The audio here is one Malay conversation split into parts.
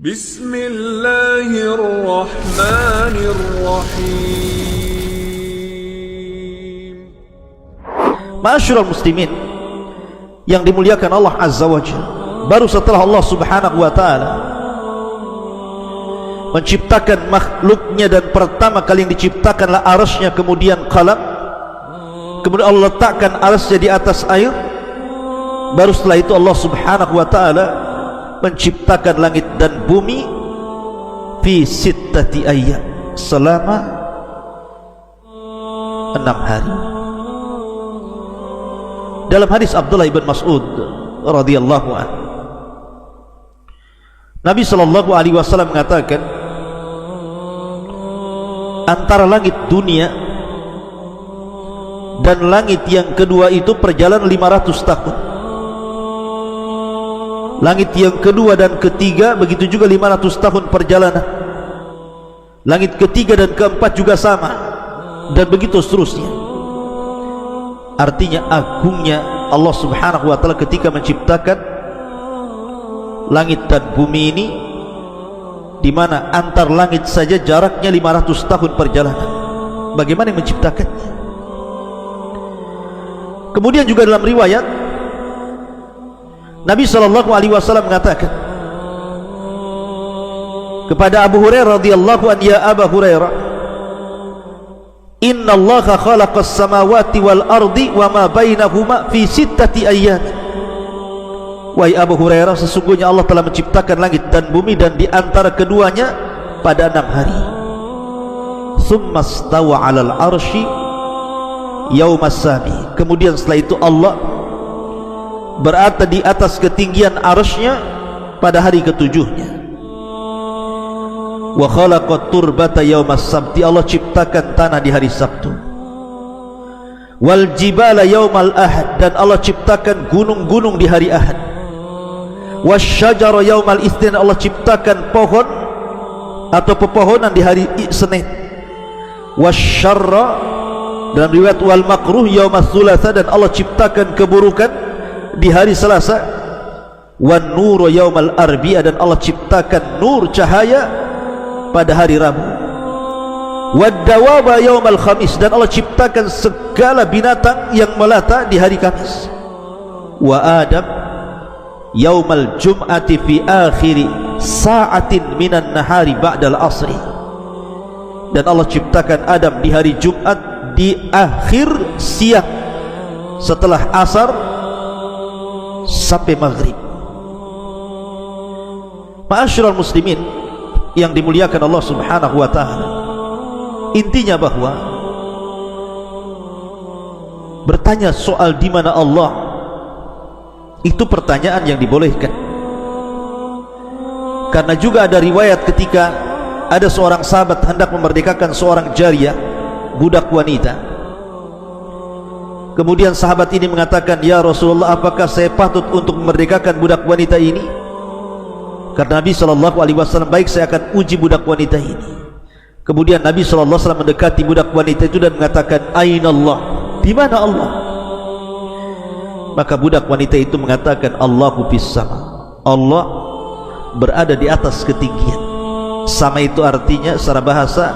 Bismillahirrahmanirrahim. Ma'asyiral muslimin yang dimuliakan Allah Azza wa Jalla, baru setelah Allah Subhanahu wa taala menciptakan makhluknya, dan pertama kali yang diciptakanlah arasy-Nya, kemudian qalam, kemudian Allah letakkan arasy-Nya di atas air, baru setelah itu Allah Subhanahu wa taala menciptakan langit dan bumi fi sittati ayyam, selama 6 hari. Dalam hadis Abdullah ibn Mas'ud radhiyallahu anhu, Nabi sallallahu alaihi wasallam mengatakan, antara langit dunia dan langit yang kedua itu perjalanan 500 tahun. Langit yang kedua dan ketiga begitu juga 500 tahun perjalanan. Langit ketiga dan keempat juga sama, dan begitu seterusnya. Artinya agungnya Allah Subhanahu wa taala ketika menciptakan langit dan bumi ini, di mana antar langit saja jaraknya 500 tahun perjalanan. Bagaimana yang menciptakannya? Kemudian juga dalam riwayat Nabi sallallahu alaihi wasallam mengatakan kepada Abu Hurairah radhiyallahu anhu, ya Abu Hurairah, inna Allaha khalaqas samawati wal ardi wa ma bainahuma fi sittati ayyam. Wahai Abu Hurairah, sesungguhnya Allah telah menciptakan langit dan bumi dan di antara keduanya pada 6 hari. Tsumma stawa 'alal arsy yaumas sabi. Kemudian setelah itu Allah berada di atas ketinggian arsy-Nya pada hari ketujuhnya. Wa khalaqat turbata yaumas sabti. Allah ciptakan tanah di hari Sabtu. Wal jibala yaumal ahad. Dan Allah ciptakan gunung-gunung di hari Ahad. Wasyajara yaumal itsnin. Allah ciptakan pohon atau pepohonan di hari Senin. Wasyarra, dan riwayat wal makruh yaumas tsulatsa. Dan Allah ciptakan keburukan di hari Selasa. Wan nuru yaumal arbi'a. Dan Allah ciptakan nur, cahaya, pada hari Rabu. Wad dawaba yaumal khamis. Dan Allah ciptakan segala binatang yang melata di hari Kamis. Wa Adam yaumal jum'ati fi akhiri sa'atin minan nahari ba'dal asri. Dan Allah ciptakan Adam di hari Jumat di akhir siang setelah asar sampai maghrib. Ma'asyiral muslimin yang dimuliakan Allah Subhanahu wa taala, intinya bahwa bertanya soal di mana Allah itu pertanyaan yang dibolehkan. Karena juga ada riwayat ketika ada seorang sahabat hendak memerdekakan seorang jariyah, budak wanita. Kemudian sahabat ini mengatakan, ya Rasulullah, apakah saya patut untuk memerdekakan budak wanita ini? Karena Nabi sallallahu alaihi wasallam, baik, saya akan uji budak wanita ini. Kemudian Nabi sallallahu alaihi wasallam mendekati budak wanita itu dan mengatakan, aina Allah? Di mana Allah? Maka budak wanita itu mengatakan, Allahu fis sama. Allah berada di atas ketinggian. Sama itu artinya secara bahasa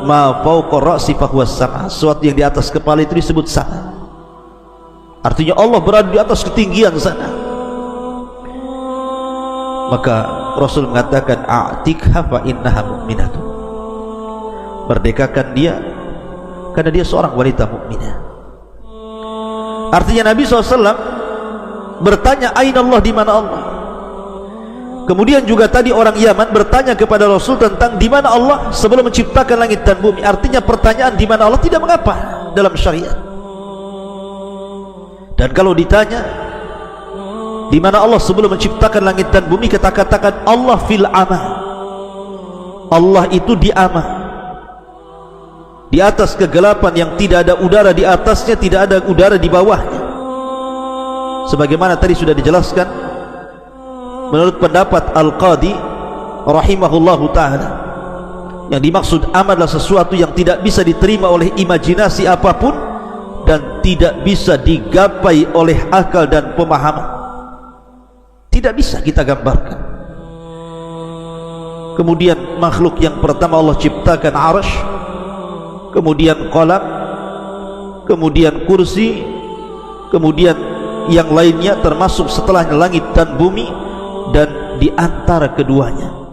ma fawqa ra'si fahuwas sama. Sesuatu yang di atas kepala itu disebut sama. Artinya Allah berada di atas ketinggian sana. Maka Rasul mengatakan, a'tikha fa innaha mu'minatun. Merdekakan dia karena dia seorang wanita mukminah. Artinya Nabi SAW bertanya, aina Allah? Di mana Allah? Kemudian juga tadi orang Yaman bertanya kepada Rasul tentang di mana Allah sebelum menciptakan langit dan bumi. Artinya pertanyaan di mana Allah tidak mengapa dalam syariat. Dan kalau ditanya di mana Allah sebelum menciptakan langit dan bumi, kita katakan Allah fil ama. Allah itu di ama, di atas kegelapan yang tidak ada udara di atasnya, tidak ada udara di bawahnya. Sebagaimana tadi sudah dijelaskan menurut pendapat Al-Qadi rahimahullahu ta'ala, yang dimaksud ama adalah sesuatu yang tidak bisa diterima oleh imajinasi apapun dan tidak bisa digapai oleh akal dan pemahaman. Tidak bisa kita gambarkan. Kemudian makhluk yang pertama Allah ciptakan arsy, kemudian qalam, kemudian kursi, kemudian yang lainnya termasuk setelahnya langit dan bumi, dan di antara keduanya